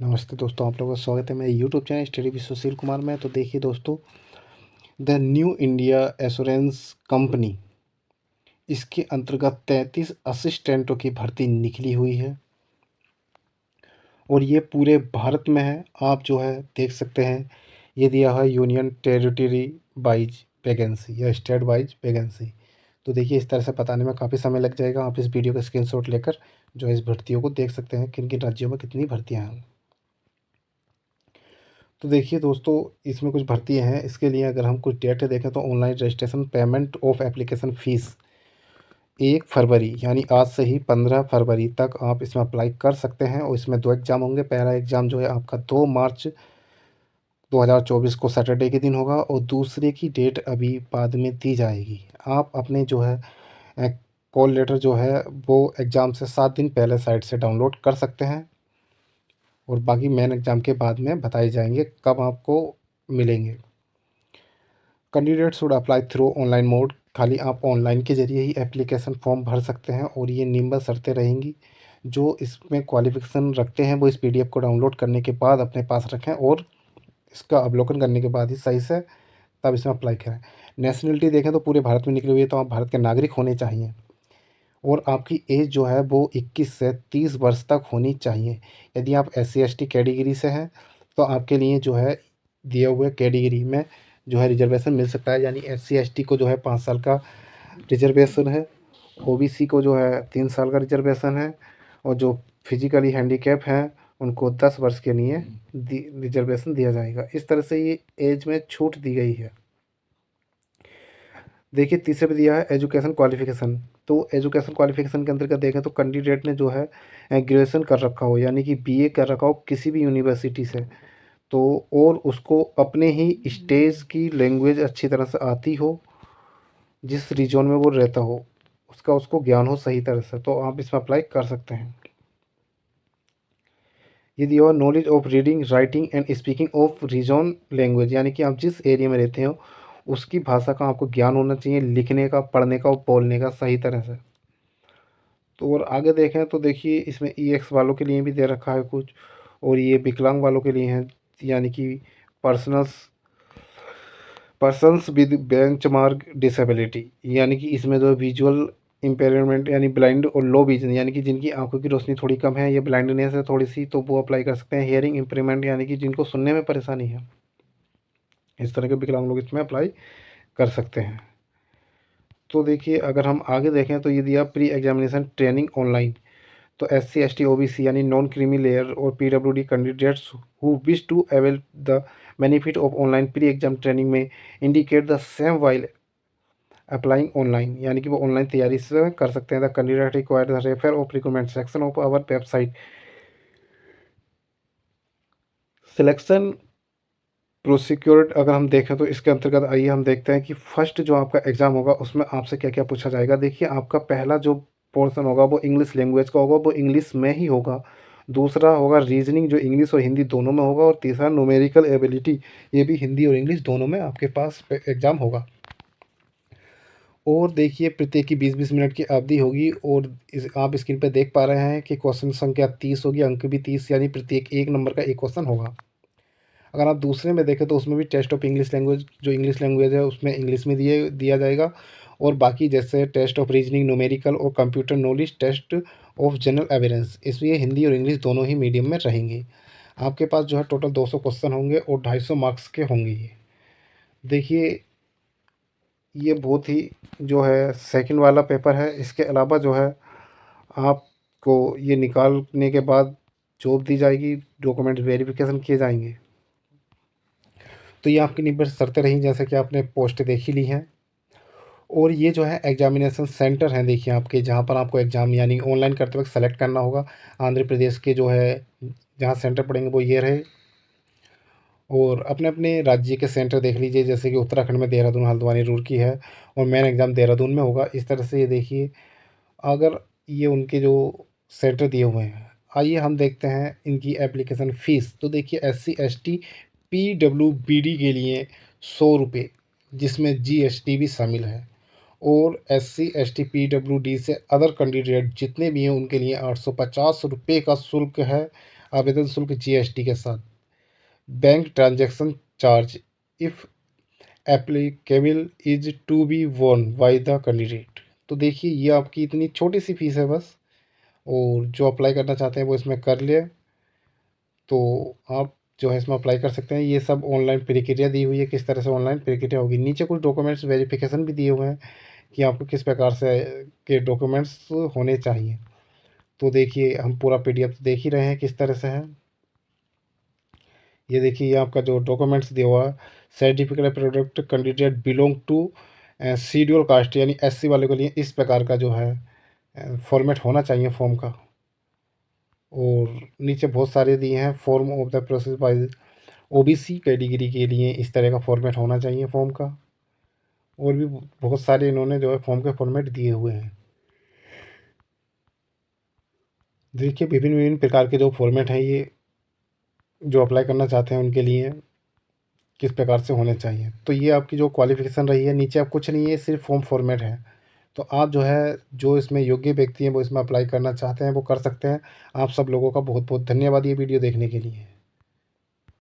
नमस्ते दोस्तों, आप लोगों का स्वागत है मेरे YouTube channel study with Sushil Kumar में। तो देखिए दोस्तों, the new India assurance company, इसके अंतर्गत 33 असिस्टेंटों की भर्ती निकली हुई है और ये पूरे भारत में है। आप जो है देख सकते हैं, ये दिया है यूनियन टेरिटरी वाइज वैकेंसी या स्टेट वाइज वैकेंसी। तो देखिए, इस तरह से बताने में काफ़ी समय लग जाएगा। आप इस वीडियो का स्क्रीनशॉट लेकर जो है इस भर्तियों को देख सकते हैं, किन किन राज्यों में कितनी भर्तियाँ हैं। तो देखिए दोस्तों, इसमें कुछ भर्तियाँ हैं। इसके लिए अगर हम कुछ डेट देखें तो online registration payment of application fees 1 फरवरी यानी आज से ही 15 फरवरी तक आप इसमें अप्लाई कर सकते हैं। और इसमें 2 एग्ज़ाम होंगे। पहला एग्ज़ाम जो है आपका 2 मार्च 2024 को सैटरडे के दिन होगा और दूसरे की डेट अभी बाद में दी जाएगी। आप अपने जो है कॉल लेटर जो है वो एग्ज़ाम से 7 दिन पहले साइट से डाउनलोड कर सकते हैं और बाकी मेन एग्ज़ाम के बाद में बताए जाएंगे कब आपको मिलेंगे। Candidate should apply through online mode, खाली आप ऑनलाइन के ज़रिए ही एप्लीकेशन फॉर्म भर सकते हैं और ये निम्नलिखित शर्तें रहेंगी। जो इसमें क्वालिफिकेशन रखते हैं वो इस पीडीएफ को डाउनलोड करने के बाद अपने पास रखें और इसका अवलोकन करने के बाद ही सही से तब इसमें अप्लाई करें। नेशनलिटी देखें तो पूरे भारत में निकली हुई है, तो आप भारत के नागरिक होने चाहिए और आपकी एज जो है वो 21 से 30 वर्ष तक होनी चाहिए। यदि आप SC ST कैटेगरी से हैं तो आपके लिए जो है दिए हुए कैटेगरी में जो है रिजर्वेशन मिल सकता है। यानी SC ST को जो है 5 साल का रिजर्वेशन है, OBC को जो है 3 साल का रिजर्वेशन है और जो फिजिकली हैंडीकैप हैं उनको 10 वर्ष के लिए रिजर्वेशन दिया जाएगा। इस तरह से ये एज में छूट दी गई है। देखिए, तीसरे पे दिया है एजुकेशन क्वालिफिकेशन। तो एजुकेशन क्वालिफिकेशन के अंतर्गत देखें तो कैंडिडेट ने जो है ग्रेजुएशन कर रखा हो, यानी कि BA कर रखा हो किसी भी यूनिवर्सिटी से, तो और उसको अपने ही स्टेज की लैंग्वेज अच्छी तरह से आती हो, जिस रीजन में वो रहता हो उसका उसको ज्ञान हो सही तरह से, तो आप इसमें अप्लाई कर सकते हैं। यदि और knowledge of reading writing and speaking of region language, यानी कि आप जिस एरिया में रहते हो उसकी भाषा का आपको ज्ञान होना चाहिए, लिखने का, पढ़ने का और बोलने का सही तरह से। तो और आगे देखें तो देखिए, इसमें EX वालों के लिए भी दे रखा है कुछ, और ये विकलांग वालों के लिए हैं, यानी कि persons persons with benchmark disability, यानी कि इसमें जो विजुअल इम्पेयरमेंट यानी ब्लाइंड और लो विजन, यानी कि जिनकी आंखों की रोशनी थोड़ी कम है, ये ब्लाइंडनेस है थोड़ी सी, तो वो अप्लाई कर सकते हैं। हियरिंग इम्पेयरमेंट, यानी कि जिनको सुनने में परेशानी है, इस तरह के विकलांग लोग इसमें अप्लाई कर सकते हैं। तो देखिए, अगर हम आगे देखें तो ये दिया प्री एग्जामिनेशन ट्रेनिंग ऑनलाइन। तो SC ST OBC यानी नॉन क्रीमी लेयर और PWD candidates who wish to avail the benefit of online pre exam training में indicate the same while applying online, यानी कि वो ऑनलाइन तैयारी से कर सकते हैं। The candidate require the refer of recruitment section of our website selection procedure. अगर हम देखें तो इसके अंतर्गत आइए हम देखते हैं कि फर्स्ट जो आपका एग्ज़ाम होगा उसमें आपसे क्या क्या पूछा जाएगा। देखिए, आपका पहला जो पोर्शन होगा वो इंग्लिश लैंग्वेज का होगा, वो इंग्लिश में ही होगा। दूसरा होगा रीजनिंग, जो इंग्लिश और हिंदी दोनों में होगा। और तीसरा न्यूमेरिकल एबिलिटी, ये भी हिंदी और इंग्लिश दोनों में आपके पास एग्ज़ाम होगा। और देखिए, प्रत्येक की 20-20 मिनट की अवधि होगी और आप स्क्रीन पर देख पा रहे हैं कि क्वेश्चन संख्या 30 होगी, अंक भी 30, यानी प्रत्येक 1 नंबर का एक क्वेश्चन होगा। अगर आप दूसरे में देखें तो उसमें भी टेस्ट ऑफ इंग्लिश लैंग्वेज, जो इंग्लिश लैंग्वेज है उसमें इंग्लिश में दिया जाएगा। और बाकी जैसे टेस्ट ऑफ रीजनिंग, न्यूमेरिकल और computer knowledge, test of general awareness, इसलिए हिंदी और इंग्लिश दोनों ही मीडियम में रहेंगे। आपके पास जो है टोटल 200 क्वेश्चन होंगे और 250 मार्क्स के होंगे। ये देखिए, ये बहुत ही जो है सेकंड वाला पेपर है। इसके अलावा जो है आपको ये निकालने के बाद जॉब दी जाएगी, डॉक्यूमेंट वेरिफिकेशन किए जाएंगे। तो ये आपकी निम्न शर्तें रहीं, जैसे कि आपने पोस्ट देख ही ली हैं। और ये जो है एग्जामिनेशन सेंटर हैं, देखिए आपके, जहाँ पर आपको एग्ज़ाम यानी ऑनलाइन करते वक्त सेलेक्ट करना होगा। आंध्र प्रदेश के जो है जहाँ सेंटर पड़ेंगे वो ये रहे। और अपने अपने राज्य के सेंटर देख लीजिए, जैसे कि उत्तराखंड में देहरादून, हल्द्वानी, रुड़की है और मेन एग्ज़ाम देहरादून में होगा। इस तरह से ये देखिए, अगर ये उनके जो सेंटर दिए हुए हैं। आइए हम देखते हैं इनकी एप्लीकेशन फ़ीस। तो देखिए, SC ST PWBD के लिए 100 रुपये, जिसमें GST भी शामिल है। और SC ST PWD से अदर कैंडिडेट जितने भी हैं उनके लिए 850 रुपये का शुल्क है आवेदन शुल्क जीएसटी के साथ। Bank transaction charge if applicable is to be वोन बाय द कैंडिडेट। तो देखिए ये आपकी इतनी छोटी सी फीस है बस, और जो अप्लाई करना चाहते हैं वो इसमें कर ले, तो आप जो है इसमें अप्लाई कर सकते हैं। ये सब ऑनलाइन प्रक्रिया दी हुई है, किस तरह से ऑनलाइन प्रक्रिया होगी। नीचे कुछ डॉक्यूमेंट्स वेरिफिकेशन भी दिए हुए हैं कि आपको किस प्रकार से के डॉक्यूमेंट्स होने चाहिए। तो देखिए हम पूरा पीडीएफ देख ही रहे हैं किस तरह से है। ये देखिए ये आपका जो डॉक्यूमेंट्स दिया हुआ है, certificate of product candidate belong to schedule caste यानी एससी वाले के लिए इस प्रकार का जो है फॉर्मेट होना चाहिए फॉर्म का। और नीचे बहुत सारे दिए हैं, form of the process by OBC category के लिए इस तरह का फॉर्मेट होना चाहिए फॉर्म का। और भी बहुत सारे इन्होंने जो है फॉर्म के फॉर्मेट दिए हुए हैं। देखिए विभिन्न विभिन्न प्रकार के जो फॉर्मेट हैं ये जो अप्लाई करना चाहते हैं उनके लिए किस प्रकार से होने चाहिए। तो ये आपकी जो क्वालिफ़िकेशन रही है, नीचे अब कुछ नहीं है, सिर्फ़ फॉर्म फॉर्मेट है। तो आप जो है, जो इसमें योग्य व्यक्ति हैं, वो इसमें अप्लाई करना चाहते हैं, वो कर सकते हैं। आप सब लोगों का बहुत-बहुत धन्यवाद ये वीडियो देखने के लिए।